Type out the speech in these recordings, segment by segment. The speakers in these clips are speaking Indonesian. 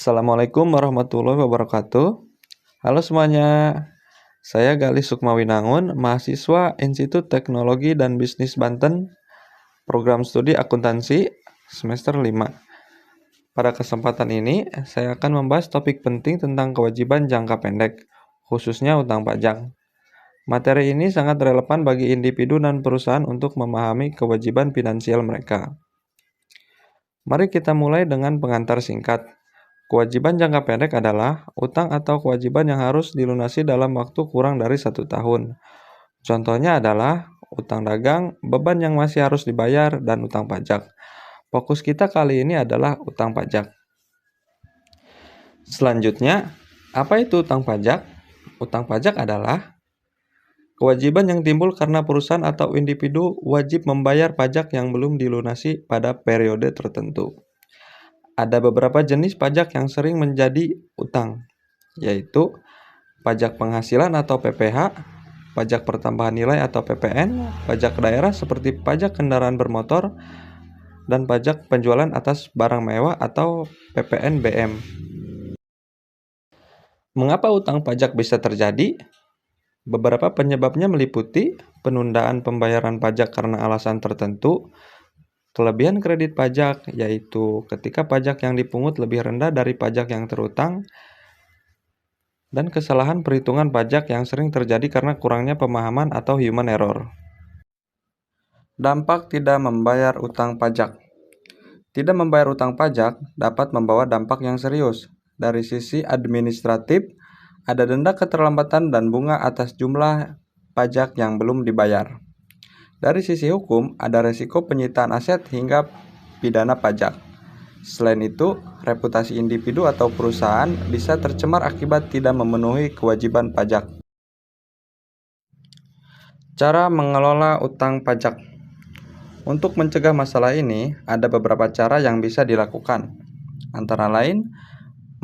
Assalamualaikum warahmatullahi wabarakatuh. Halo semuanya, saya Galih Sukmawinangun, mahasiswa Institut Teknologi dan Bisnis Banten, program studi akuntansi semester 5. Pada kesempatan ini, saya akan membahas topik penting tentang kewajiban jangka pendek, khususnya utang pajak. Materi ini sangat relevan bagi individu dan perusahaan untuk memahami kewajiban finansial mereka. Mari kita mulai dengan pengantar singkat. Kewajiban jangka pendek adalah utang atau kewajiban yang harus dilunasi dalam waktu kurang dari 1 tahun. Contohnya adalah utang dagang, beban yang masih harus dibayar, dan utang pajak. Fokus kita kali ini adalah utang pajak. Selanjutnya, apa itu utang pajak? Utang pajak adalah kewajiban yang timbul karena perusahaan atau individu wajib membayar pajak yang belum dilunasi pada periode tertentu. Ada beberapa jenis pajak yang sering menjadi utang, yaitu pajak penghasilan atau PPH, pajak pertambahan nilai atau PPN, pajak daerah seperti pajak kendaraan bermotor, dan pajak penjualan atas barang mewah atau PPNBM. Mengapa utang pajak bisa terjadi? Beberapa penyebabnya meliputi penundaan pembayaran pajak karena alasan tertentu, kelebihan kredit pajak, yaitu ketika pajak yang dipungut lebih rendah dari pajak yang terutang, dan kesalahan perhitungan pajak yang sering terjadi karena kurangnya pemahaman atau human error. Dampak tidak membayar utang pajak. Tidak membayar utang pajak dapat membawa dampak yang serius. Dari sisi administratif, ada denda keterlambatan dan bunga atas jumlah pajak yang belum dibayar. Dari sisi hukum, ada resiko penyitaan aset hingga pidana pajak. Selain itu, reputasi individu atau perusahaan bisa tercemar akibat tidak memenuhi kewajiban pajak. Cara mengelola utang pajak. Untuk mencegah masalah ini, ada beberapa cara yang bisa dilakukan. Antara lain,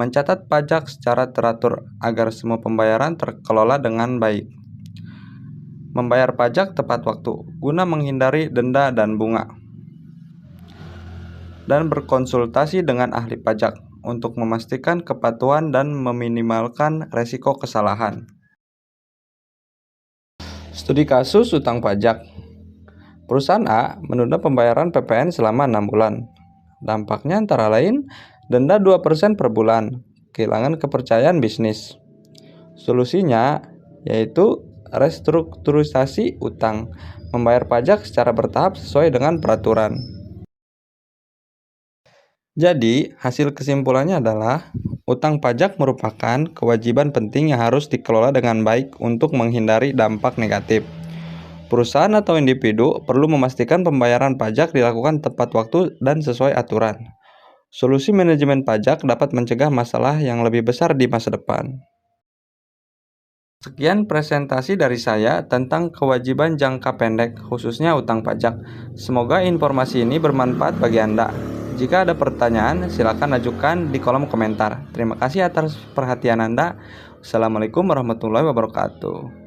mencatat pajak secara teratur agar semua pembayaran terkelola dengan baik. Membayar pajak tepat waktu guna menghindari denda dan bunga. Dan berkonsultasi dengan ahli pajak untuk memastikan kepatuhan dan meminimalkan resiko kesalahan. Studi kasus utang pajak. Perusahaan A menunda pembayaran PPN selama 6 bulan. Dampaknya antara lain denda 2% per bulan, kehilangan kepercayaan bisnis. Solusinya yaitu restrukturisasi utang, membayar pajak secara bertahap sesuai dengan peraturan. Jadi, hasil kesimpulannya adalah utang pajak merupakan kewajiban penting yang harus dikelola dengan baik untuk menghindari dampak negatif. Perusahaan atau individu perlu memastikan pembayaran pajak dilakukan tepat waktu dan sesuai aturan. Solusi manajemen pajak dapat mencegah masalah yang lebih besar di masa depan. Sekian presentasi dari saya tentang kewajiban jangka pendek, khususnya utang pajak. Semoga informasi ini bermanfaat bagi Anda. Jika ada pertanyaan, silakan ajukan di kolom komentar. Terima kasih atas perhatian Anda. Wassalamualaikum warahmatullahi wabarakatuh.